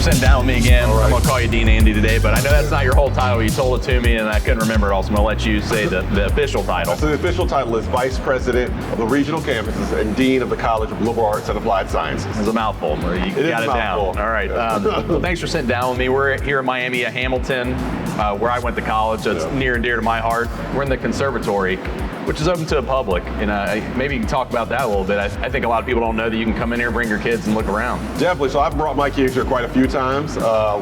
sitting down with me again. All right. I'm going to call you Dean Andy today, but I know that's not your whole title. You told it to me, and I couldn't remember it all, so I'm going to let you say the official title. So the official title is Vice President of the Regional Campuses and Dean of the College of Liberal Arts and Applied Sciences. It's a mouthful. You got it down. All right. Well, thanks for sitting down with me. We're here in Miami at Hamilton, where I went to college. So it's near and dear to my heart. We're in the conservatory, which is open to the public. And maybe you can talk about that a little bit. I think a lot of people don't know that you can come in here, bring your kids, and look around. Definitely. So I've brought my kids here quite a few times.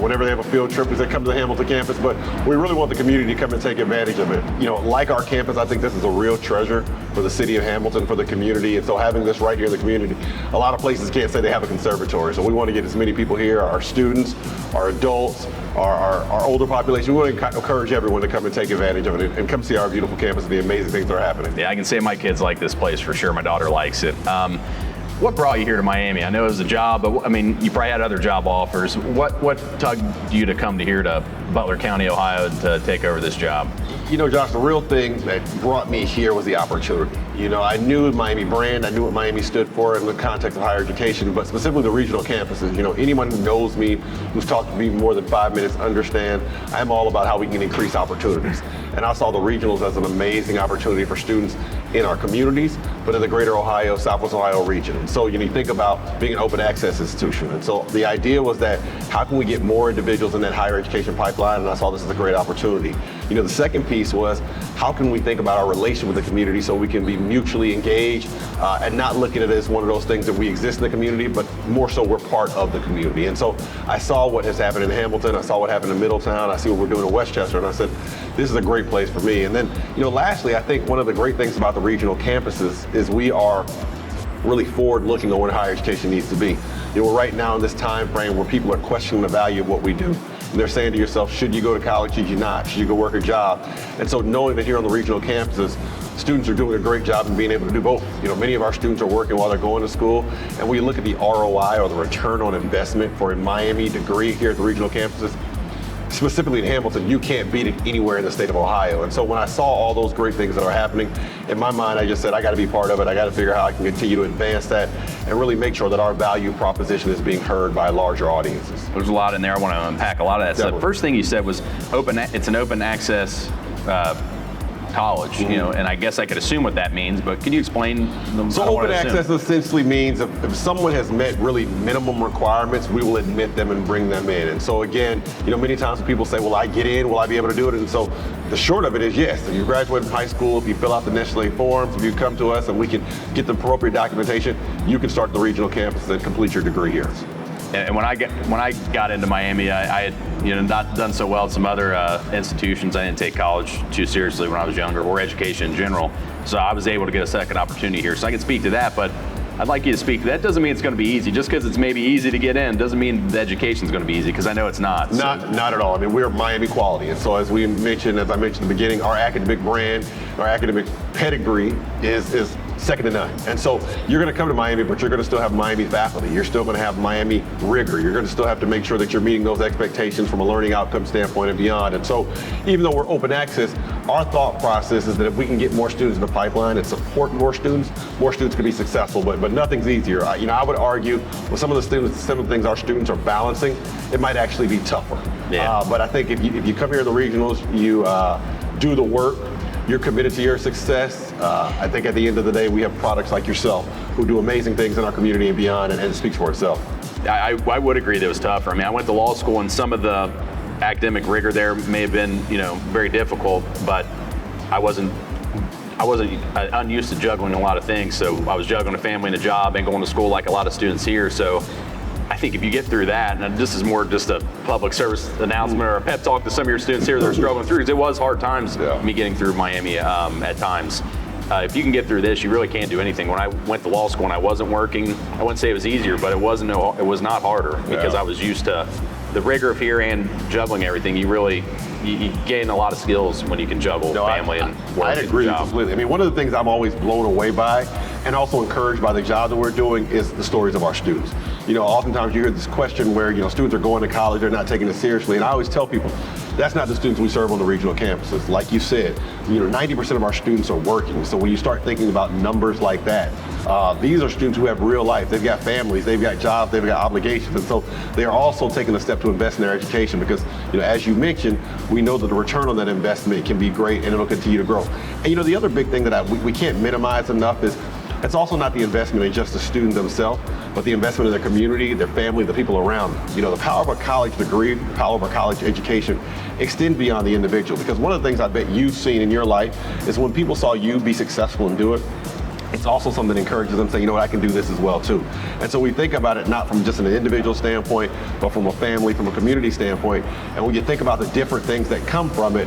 Whenever they have a field trip, they come to the Hamilton campus. But we really want the community to come and take advantage of it. You know, like our campus, I think this is a real treasure for the city of Hamilton, for the community. And so having this right here in the community, a lot of places can't say they have a conservatory. So we want to get as many people here, our students, our adults, our older population. We want to encourage everyone to come and take advantage of it and come see our beautiful campus and the amazing things that are happening. Yeah, I can say my kids like this place for sure. My daughter likes it. What brought you here to Miami? I know it was a job, but I mean, you probably had other job offers. What tugged you to come to here to Butler County, Ohio, to take over this job? You know, Josh, the real thing that brought me here was the opportunity. You know, I knew the Miami brand, I knew what Miami stood for in the context of higher education, but specifically the regional campuses. You know, anyone who knows me, who's talked to me more than 5 minutes, understand I'm all about how we can increase opportunities. And I saw the regionals as an amazing opportunity for students in our communities, but in the greater Ohio, Southwest Ohio region. And so, you know, you think about being an open access institution. And so the idea was that how can we get more individuals in that higher education pipeline? And I saw this as a great opportunity. You know, the second piece was how can we think about our relation with the community so we can be mutually engaged and not looking at it as one of those things that we exist in the community, but more so we're part of the community. And so I saw what has happened in Hamilton, I saw what happened in Middletown, I see what we're doing in Westchester, and I said, this is a great place for me. And then, you know, lastly, I think one of the great things about the regional campuses is we are really forward-looking on where higher education needs to be. You know, we're right now in this time frame where people are questioning the value of what we do. And they're saying to yourself, should you go to college, should you not? Should you go work a job? And so knowing that here on the regional campuses, students are doing a great job in being able to do both. You know, many of our students are working while they're going to school, and we look at the ROI or the return on investment for a Miami degree here at the regional campuses. Specifically in Hamilton, you can't beat it anywhere in the state of Ohio. And so when I saw all those great things that are happening, in my mind, I just said, I got to be part of it. I got to figure out how I can continue to advance that and really make sure that our value proposition is being heard by larger audiences. There's a lot in there. I want to unpack a lot of that Definitely. stuff. First thing you said was it's an open access college, you know, and I guess I could assume what that means, but can you explain them? So open access essentially means if someone has met really minimum requirements, we will admit them and bring them in. And so again, you know, many times people say, will I get in? Will I be able to do it? And so the short of it is yes. If you graduate from high school, if you fill out the necessary forms, if you come to us and we can get the appropriate documentation, you can start the regional campus and complete your degree here. And when I got into Miami, I had not done so well at some other institutions. I didn't take college too seriously when I was younger, or education in general. So I was able to get a second opportunity here. So I can speak to that, but I'd like you to speak. That doesn't mean it's going to be easy. Just because it's maybe easy to get in doesn't mean the education's going to be easy, because I know it's not. Not at all. I mean, we're Miami quality. And so as I mentioned in the beginning, our academic brand, our academic pedigree is second to none. And so you're going to come to Miami, but you're going to still have Miami faculty. You're still going to have Miami rigor. You're going to still have to make sure that you're meeting those expectations from a learning outcome standpoint and beyond. And so even though we're open access, our thought process is that if we can get more students in the pipeline and support more students can be successful, but nothing's easier. I would argue with some of the things our students are balancing, it might actually be tougher. Yeah. But I think if you come here to the regionals, you do the work, you're committed to your success. I think at the end of the day, we have products like yourself who do amazing things in our community and beyond, and it speaks for itself. I would agree that it was tougher. I mean, I went to law school, and some of the academic rigor there may have been, very difficult, but I wasn't unused to juggling a lot of things. So I was juggling a family and a job and going to school like a lot of students here. So I think if you get through that, and this is more just a public service announcement or a pep talk to some of your students here that are struggling through, because it was hard times me getting through Miami at times. If you can get through this, you really can't do anything. When I went to law school and I wasn't working, I wouldn't say it was easier, but it was not harder, because I was used to the rigor of here and juggling everything. You gain a lot of skills when you can juggle family and work. I agree completely. I mean, one of the things I'm always blown away by and also encouraged by the job that we're doing is the stories of our students. Oftentimes you hear this question where, students are going to college, they're not taking it seriously. And I always tell people, That's not the students we serve on the regional campuses. Like you said, 90% of our students are working. So when you start thinking about numbers like that, these are students who have real life. They've got families, they've got jobs, they've got obligations. And so they are also taking a step to invest in their education because, as you mentioned, we know that the return on that investment can be great and it'll continue to grow. And the other big thing that we can't minimize enough is it's also not the investment in just the student themselves, but the investment in their community, their family, the people around them. The power of a college degree, the power of a college education extend beyond the individual. Because one of the things I bet you've seen in your life is when people saw you be successful and do it, it's also something that encourages them to say, I can do this as well too. And so we think about it not from just an individual standpoint, but from a family, from a community standpoint. And when you think about the different things that come from it,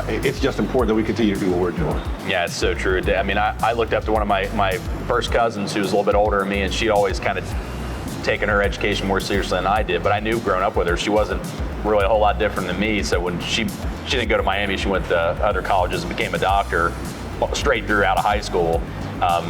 it's just important that we continue to do what we're doing. Yeah, it's so true. I mean, I looked up to one of my first cousins who was a little bit older than me, and she'd always kind of taken her education more seriously than I did. But I knew growing up with her, she wasn't really a whole lot different than me. So when she didn't go to Miami, she went to other colleges and became a doctor straight through out of high school.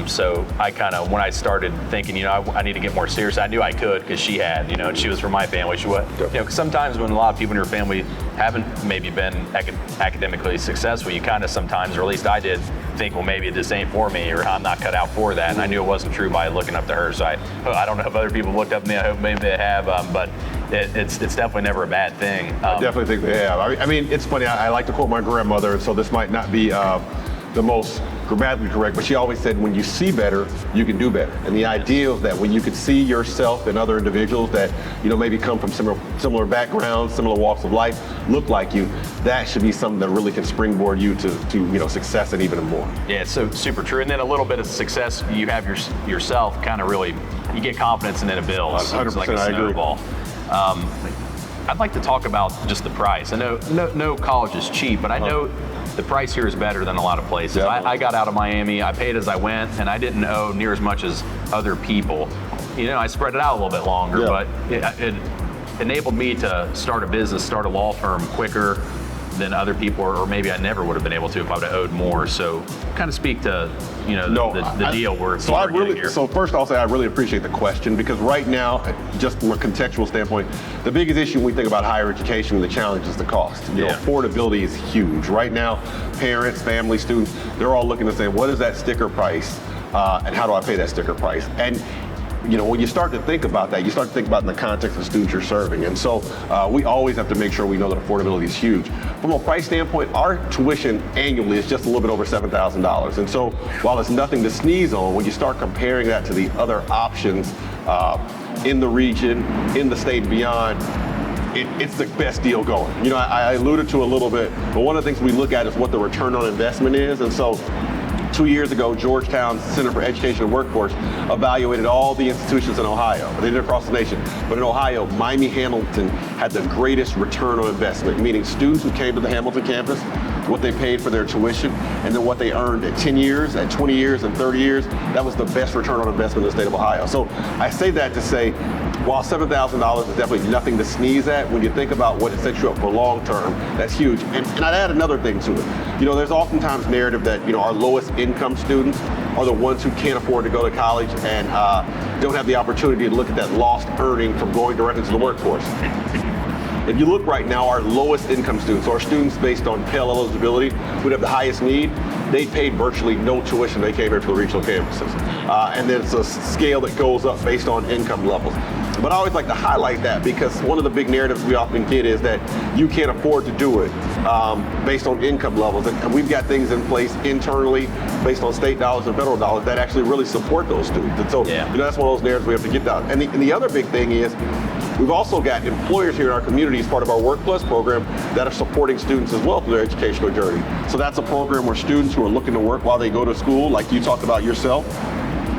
So I when I started thinking, I need to get more serious, I knew I could because she had, and she was from my family. She was, cause sometimes when a lot of people in your family haven't maybe been academically successful, you kind of sometimes, or at least I did, think, well, maybe this ain't for me, or I'm not cut out for that. And I knew it wasn't true by looking up to her. So I don't know if other people looked up to me. I hope maybe they have, but it's definitely never a bad thing. I definitely think they have. I mean, it's funny. I like to quote my grandmother, so this might not be the most grammatically correct, but she always said, when you see better, you can do better. And the idea is that when you could see yourself and other individuals that, maybe come from similar backgrounds, similar walks of life, look like you, that should be something that really can springboard you to success and even more. Yeah, it's so super true. And then a little bit of success you have yourself kind of really, you get confidence and then it builds. 100%, it's like a snowball. I'd like to talk about just the price. I know no college is cheap, but I know the price here is better than a lot of places. I got out of Miami, I paid as I went, and I didn't owe near as much as other people. I spread it out a little bit longer, but it enabled me to start a business, start a law firm quicker than other people, or maybe I never would have been able to if I would have owed more. So kind of speak to, the deal we're getting here. So first I'll say I really appreciate the question, because right now, just from a contextual standpoint, the biggest issue when we think about higher education and the challenge is the cost. Affordability is huge. Right now, parents, families, students, they're all looking to say, what is that sticker price? And how do I pay that sticker price? And when you start to think about that, you start to think about it in the context of the students you're serving. And so we always have to make sure we know that affordability is huge. From a price standpoint, our tuition annually is just a little bit over $7,000. And so while it's nothing to sneeze on, when you start comparing that to the other options in the region, in the state and beyond, it's the best deal going. I alluded to a little bit, but one of the things we look at is what the return on investment is. And so 2 years ago, Georgetown Center for Education and Workforce evaluated all the institutions in Ohio. They did it across the nation. But in Ohio, Miami Hamilton had the greatest return on investment, meaning students who came to the Hamilton campus, what they paid for their tuition, and then what they earned at 10 years, at 20 years, and 30 years. That was the best return on investment in the state of Ohio. So I say that to say, while $7,000 is definitely nothing to sneeze at, when you think about what it sets you up for long term, that's huge. And I'd add another thing to it. There's oftentimes narrative that our lowest income students are the ones who can't afford to go to college and don't have the opportunity to look at that lost earning from going directly to the workforce. If you look right now, our lowest income students, or students based on Pell eligibility, who have the highest need, they paid virtually no tuition. They came here to the regional campuses. And then it's a scale that goes up based on income levels. But I always like to highlight that, because one of the big narratives we often get is that you can't afford to do it based on income levels. And we've got things in place internally based on state dollars and federal dollars that actually really support those students. And so that's one of those narratives we have to get down. And the other big thing is, we've also got employers here in our community as part of our Work Plus program that are supporting students as well through their educational journey. So that's a program where students who are looking to work while they go to school, like you talked about yourself,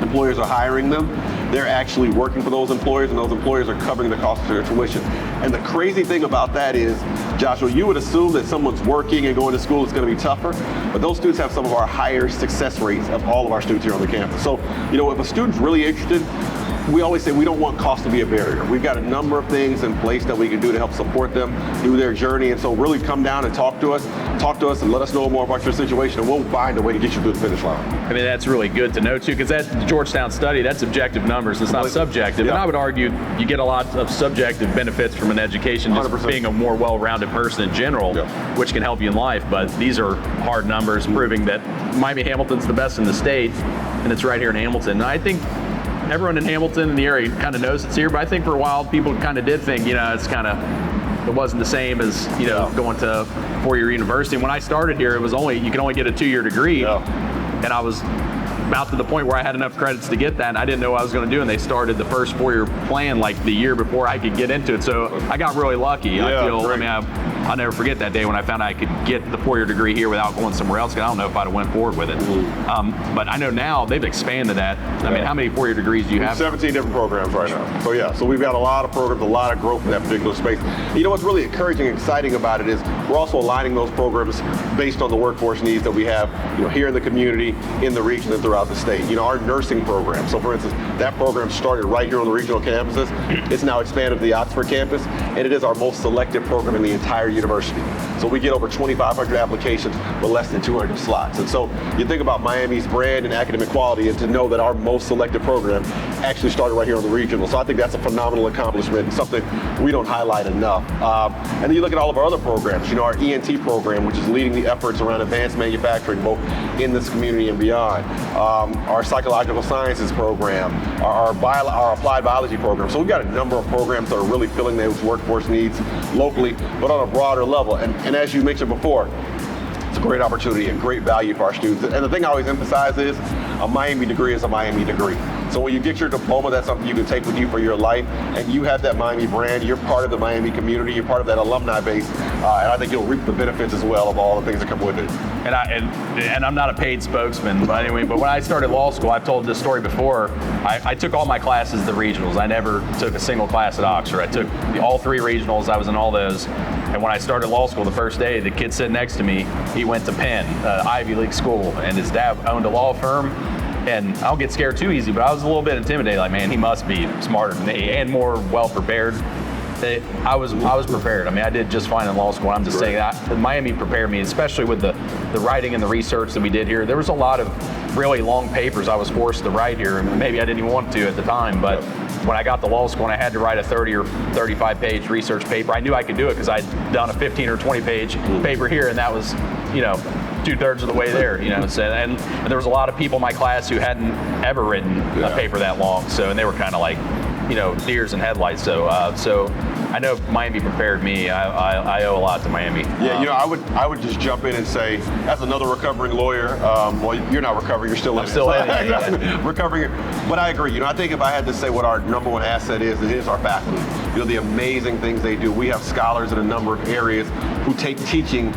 employers are hiring them. They're actually working for those employers, and those employers are covering the cost of their tuition. And the crazy thing about that is, Joshua, you would assume that someone's working and going to school is going to be tougher, but those students have some of our higher success rates of all of our students here on the campus. So, if a student's really interested, we always say we don't want cost to be a barrier. We've got a number of things in place that we can do to help support them through their journey. And so really come down and talk to us and let us know more about your situation, and we'll find a way to get you through the finish line. I mean, that's really good to know too, because that Georgetown study, that's objective numbers. It's not subjective. Yeah. And I would argue you get a lot of subjective benefits from an education, just 100%. being a more well-rounded person in general, Yeah. which can help you in life. But these are hard numbers proving that Miami-Hamilton's the best in the state, and it's right here in Hamilton. And I think everyone in Hamilton and the area kind of knows it's here, but I think for a while people kind of did think, it's kind of, it wasn't the same as, going to four-year university. And when I started here, it was you could only get a 2-year degree. Yeah. And I was about to the point where I had enough credits to get that, and I didn't know what I was going to do. And they started the first 4-year plan like the year before I could get into it. So I got really lucky. Yeah, great. I'll never forget that day when I found I could get the 4-year degree here without going somewhere else. 'Cause I don't know if I'd have went forward with it. But I know now they've expanded that. I mean, how many 4-year degrees do you have? 17 different programs right now. So we've got a lot of programs, a lot of growth in that particular space. You know what's really encouraging and exciting about it is we're also aligning those programs based on the workforce needs that we have, here in the community, in the region, and throughout the state. Our nursing program. So for instance, that program started right here on the regional campuses. It's now expanded to the Oxford campus, and it is our most selected program in the entire university. So we get over 2,500 applications with less than 200 slots. And so you think about Miami's brand and academic quality, and to know that our most selected program actually started right here on the regional. So I think that's a phenomenal accomplishment and something we don't highlight enough. And then you look at all of our other programs, our ENT program, which is leading the efforts around advanced manufacturing, both in this community and beyond. Our psychological sciences program, our applied biology program. So we've got a number of programs that are really filling those workforce needs locally, but on a broader level. And as you mentioned before, it's a great opportunity and great value for our students. And the thing I always emphasize is a Miami degree is a Miami degree. So when you get your diploma, that's something you can take with you for your life, and you have that Miami brand, you're part of the Miami community, you're part of that alumni base, and I think you'll reap the benefits as well of all the things that come with it. And I'm not a paid spokesman, but anyway, but when I started law school, I've told this story before, I took all my classes at the regionals. I never took a single class at Oxford. I took all 3 regionals, I was in all those. And when I started law school the first day, the kid sitting next to me, he went to Penn, Ivy League school, and his dad owned a law firm. And I don't get scared too easy, but I was a little bit intimidated. Like, man, he must be smarter than me and more well prepared. I was prepared. I mean, I did just fine in law school. I'm just saying that Miami prepared me, especially with the writing and the research that we did here. There was a lot of really long papers I was forced to write here, and maybe I didn't even want to at the time. But when I got to law school and I had to write a 30 or 35 page research paper, I knew I could do it because I'd done a 15 or 20 page paper here, and that was, 2/3 of the way there, So, and there was a lot of people in my class who hadn't ever written a paper that long, and they were kind of like, deers in headlights. So I know Miami prepared me. I owe a lot to Miami. Yeah, I would just jump in and say, as another recovering lawyer, well, you're not recovering, you're still in I'm still in it. Recovering. But I agree. I think if I had to say what our number one asset is, it is our faculty. The amazing things they do. We have scholars in a number of areas who take teaching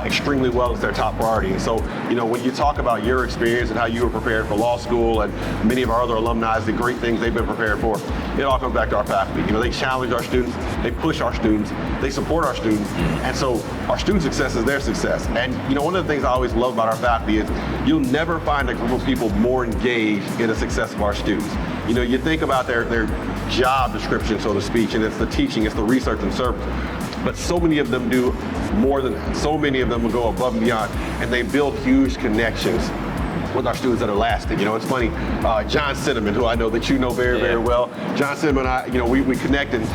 extremely well as their top priority. And so, when you talk about your experience and how you were prepared for law school, and many of our other alumni, the great things they've been prepared for, it all comes back to our faculty. They challenge our students, they push our students, they support our students, and so our student success is their success. And one of the things I always love about our faculty is you'll never find a group of people more engaged in the success of our students. You think about their job description, so to speak, and it's the teaching, it's the research and service. But so many of them do more than that. So many of them will go above and beyond, and they build huge connections with our students that are lasting. It's funny, John Cinnamon, who I know that you know very, very well. John Cinnamon and I, we connect, and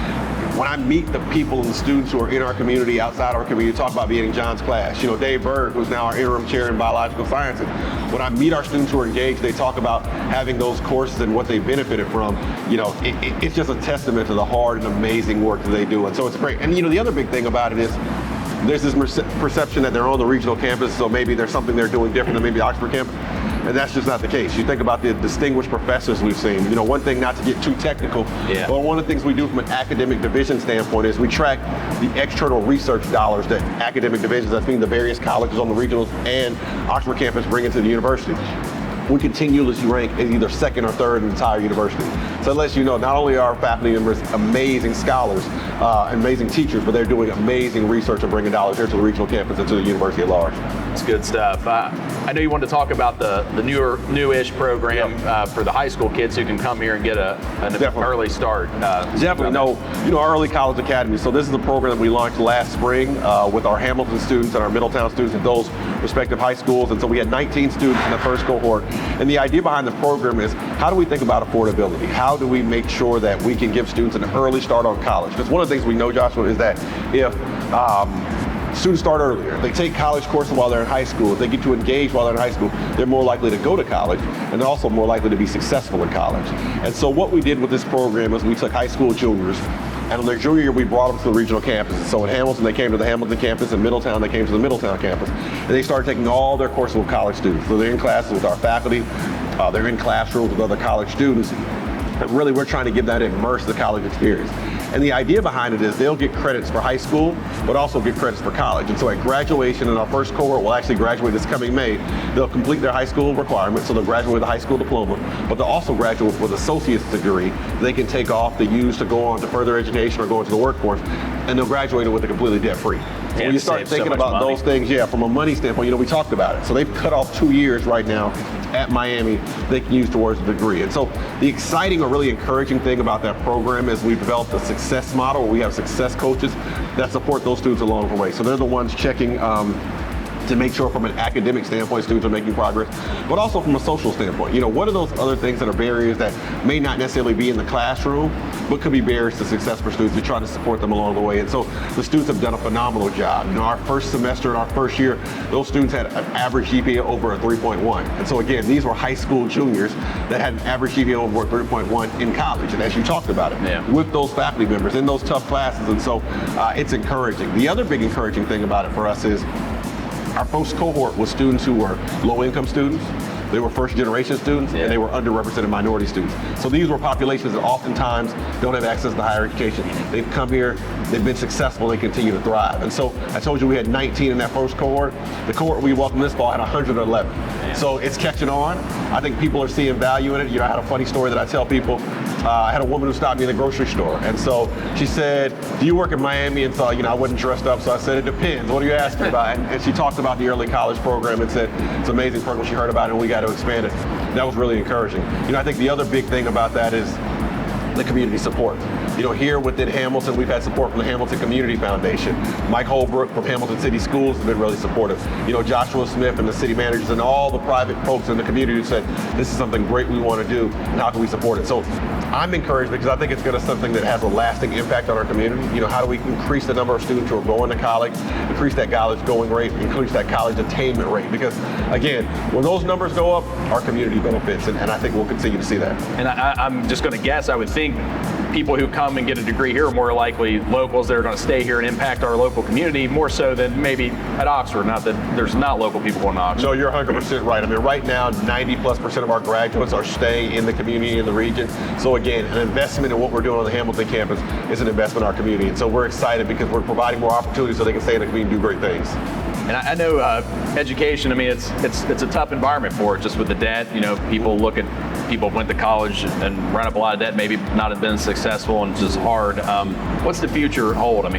when I meet the people and the students who are in our community, outside our community, talk about being in John's class. Dave Berg, who's now our interim chair in biological sciences. When I meet our students who are engaged, they talk about having those courses and what they benefited from. It's just a testament to the hard and amazing work that they do. And so it's great. And the other big thing about it is there's this perception that they're on the regional campus, so maybe there's something they're doing different than maybe Oxford campus. And that's just not the case. You think about the distinguished professors we've seen. One thing, not to get too technical, but one of the things we do from an academic division standpoint is we track the external research dollars that academic divisions, that's being the various colleges on the regionals and Oxford campus, bring into the university. We continuously rank as either second or third in the entire university. So it lets you know not only are our faculty members amazing scholars, amazing teachers, but they're doing amazing research and bringing dollars here to the regional campus and to the university at large. That's good stuff. I know you wanted to talk about the newish program for the high school kids who can come here and get an early start. Definitely. No, our early college academy. So this is a program that we launched last spring with our Hamilton students and our Middletown students at those respective high schools. And so we had 19 students in the first cohort. And the idea behind the program is, how do we think about affordability? How do we make sure that we can give students an early start on college? Because one of the things we know, Joshua, is that if students start earlier, they take college courses while they're in high school, if they get to engage while they're in high school, they're more likely to go to college, and they're also more likely to be successful in college. And so what we did with this program is we took high school juniors, and on their junior year, we brought them to the regional campuses. So in Hamilton, they came to the Hamilton campus. In Middletown, they came to the Middletown campus. And they started taking all their courses with college students. So they're in classes with our faculty, they're in classrooms with other college students. And really, we're trying to give that immersive college experience. And the idea behind it is they'll get credits for high school, but also get credits for college. And so at graduation, in our first cohort will actually graduate this coming May, they'll complete their high school requirements, so they'll graduate with a high school diploma, but they'll also graduate with an associate's degree they can take off to use to go on to further education or go into the workforce, and they'll graduate with a completely debt-free. So when you start thinking about those things, from a money standpoint, we talked about it. So they've cut off 2 years right now at Miami they can use towards a degree. And so the exciting or really encouraging thing about that program is we've developed a success model where we have success coaches that support those students along the way. So they're the ones checking to make sure from an academic standpoint students are making progress, but also from a social standpoint. What are those other things that are barriers that may not necessarily be in the classroom, but could be barriers to success for students? We try to support them along the way. And so the students have done a phenomenal job. Our first semester in our first year, those students had an average GPA over a 3.1. And so again, these were high school juniors that had an average GPA over a 3.1 in college. And as you talked about it, with those faculty members in those tough classes. And so it's encouraging. The other big encouraging thing about it for us is our first cohort was students who were low-income students, they were first-generation students, and they were underrepresented minority students. So these were populations that oftentimes don't have access to higher education. They've come here, they've been successful, they continue to thrive. And so I told you we had 19 in that first cohort. The cohort we welcomed this fall had 111. So it's catching on. I think people are seeing value in it. I had a funny story that I tell people. I had a woman who stopped me in the grocery store, and so she said, "Do you work in Miami?" And so, I wasn't dressed up, so I said, "It depends. What are you asking about?" And she talked about the early college program and said, "It's an amazing program." She heard about it, and we got to expand it. That was really encouraging. I think the other big thing about that is the community support. Here within Hamilton, we've had support from the Hamilton Community Foundation. Mike Holbrook from Hamilton City Schools has been really supportive. Joshua Smith and the city managers and all the private folks in the community who said, this is something great we want to do, and how can we support it? So I'm encouraged because I think it's going to something that has a lasting impact on our community. How do we increase the number of students who are going to college, increase that college going rate, increase that college attainment rate? Because again, when those numbers go up, our community benefits, and I think we'll continue to see that. And I'm just going to guess, I would think people who come and get a degree here are more likely locals that are going to stay here and impact our local community more so than maybe at Oxford. Not that there's not local people going to Oxford. No, you're 100% right. Right now, 90+% of our graduates are staying in the community, in the region. So again, an investment in what we're doing on the Hamilton campus is an investment in our community. And so we're excited because we're providing more opportunities so they can stay in the community and do great things. And I know education, it's a tough environment for it, just with the debt. People went to college and ran up a lot of debt, maybe not have been successful, and it's just hard. What's the future hold,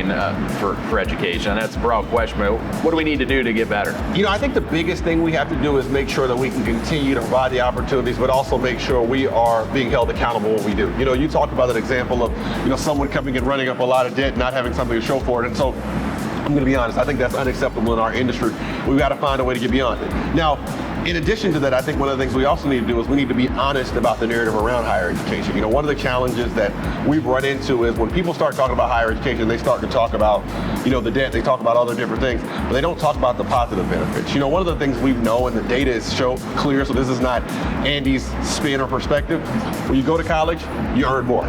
for education? And that's a broad question, but what do we need to do to get better? I think the biggest thing we have to do is make sure that we can continue to provide the opportunities, but also make sure we are being held accountable when we do. You talked about an example of, someone coming and running up a lot of debt, not having something to show for it. And so I'm going to be honest, I think that's unacceptable in our industry. We've got to find a way to get beyond it. Now, in addition to that, I think one of the things we also need to do is we need to be honest about the narrative around higher education. One of the challenges that we've run into is when people start talking about higher education, they start to talk about, the debt, they talk about other different things, but they don't talk about the positive benefits. One of the things we know, and the data is clear, so this is not Andy's spin or perspective, when you go to college, you earn more.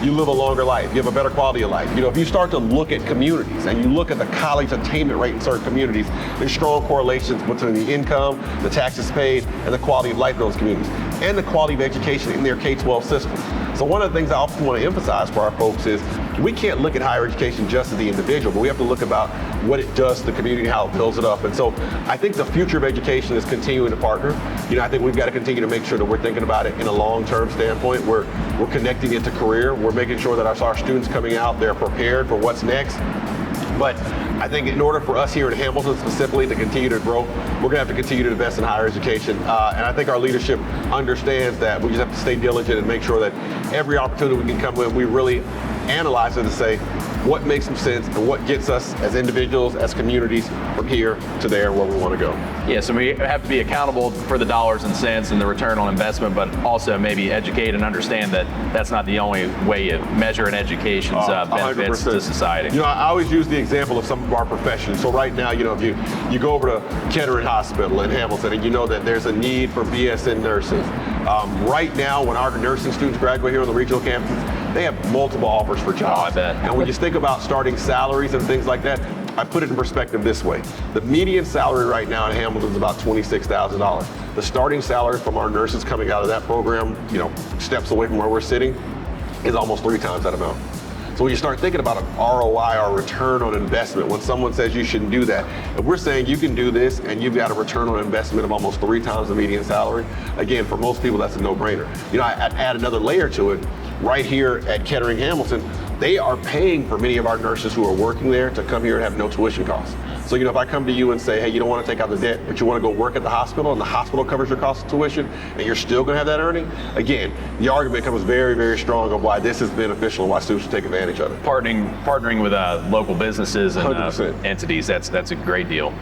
You live a longer life, you have a better quality of life. If you start to look at communities and you look at the college attainment rate in certain communities, there's strong correlations between the income, the taxes paid, and the quality of life in those communities, and the quality of education in their K-12 system. So one of the things I often want to emphasize for our folks is we can't look at higher education just as the individual, but we have to look about what it does to the community, how it builds it up. And so I think the future of education is continuing to partner. I think we've got to continue to make sure that we're thinking about it in a long-term standpoint. We're connecting it to career. We're making sure that our students coming out, they're prepared for what's next. But I think in order for us here in Hamilton specifically to continue to grow, we're going to have to continue to invest in higher education. And I think our leadership understands that. We just have to stay diligent and make sure that every opportunity we can come with, we really analyze it and say, what makes some sense and what gets us as individuals, as communities, from here to there where we want to go. Yeah, so we have to be accountable for the dollars and cents and the return on investment, but also maybe educate and understand that that's not the only way you measure an education's benefits 100%. to society. I always use the example of some of our professions. So right now, if you go over to Kettering Hospital in Hamilton and you know that there's a need for BSN nurses. Right now, when our nursing students graduate here on the regional campuses, they have multiple offers for jobs. I bet. And when you think about starting salaries and things like that, I put it in perspective this way. The median salary right now in Hamilton is about $26,000. The starting salary from our nurses coming out of that program, steps away from where we're sitting, is almost 3 times that amount. So when you start thinking about an ROI or return on investment, when someone says you shouldn't do that, if we're saying you can do this and you've got a return on investment of almost 3 times the median salary, again, for most people, that's a no-brainer. I add another layer to it. Right here at Kettering Hamilton, they are paying for many of our nurses who are working there to come here and have no tuition costs. So, if I come to you and say, hey, you don't want to take out the debt, but you want to go work at the hospital and the hospital covers your cost of tuition and you're still going to have that earning, again, the argument comes very, very strong of why this is beneficial and why students should take advantage of it. Partnering with local businesses and 100%. entities, that's a great deal.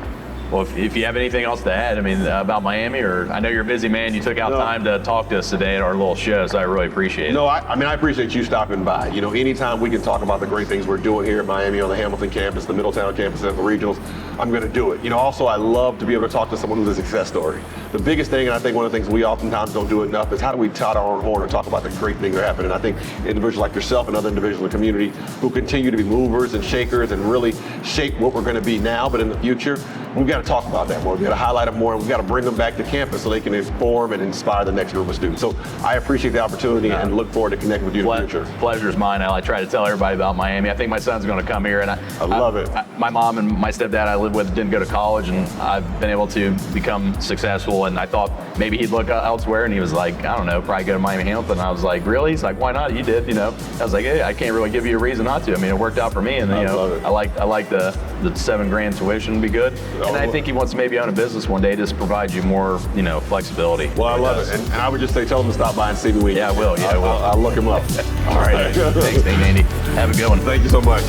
Well, if you have anything else to add, about Miami, or I know you're a busy man, you took out time to talk to us today at our little show, so I really appreciate it. No, I appreciate you stopping by. Anytime we can talk about the great things we're doing here at Miami on the Hamilton campus, the Middletown campus, and the regionals, I'm going to do it. Also, I love to be able to talk to someone who's a success story. The biggest thing, and I think one of the things we oftentimes don't do enough, is how do we tout our own horn and talk about the great things that are happening. I think individuals like yourself and other individuals in the community who continue to be movers and shakers and really shape what we're going to be now, but in the future, we've got to talk about that more. We've got to highlight them more, and we've got to bring them back to campus so they can inform and inspire the next group of students. So I appreciate the opportunity and look forward to connecting with you in the future. Pleasure's mine, Al. I try to tell everybody about Miami. I think my son's going to come here, and I love it. My mom and my stepdad I live with didn't go to college, and I've been able to become successful, and I thought maybe he'd look elsewhere, and he was like, I don't know, probably go to Miami Hamilton. And I was like, really? He's like, why not? You did, I was like, hey, I can't really give you a reason not to. It worked out for me, and I like the $7,000 tuition would be good, and I think he wants to maybe own a business one day, just provide you more, flexibility. Well, I love it, and I would just say, tell him to stop by and see me. Yeah, I will. I'll look him up. All right. Thanks, Andy. Have a good one. Thank you so much.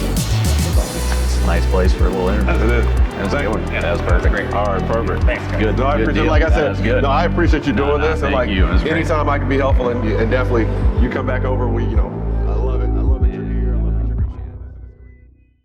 Nice place for a little interview. That's it. That was a good one. Yeah, that was perfect. Great. All right, perfect. Thanks. Good. No, I good appreciate. deal. Like I That was said, good. no, I appreciate you doing this. Thank and you. It was great. anytime I can be helpful, and definitely you come back over, we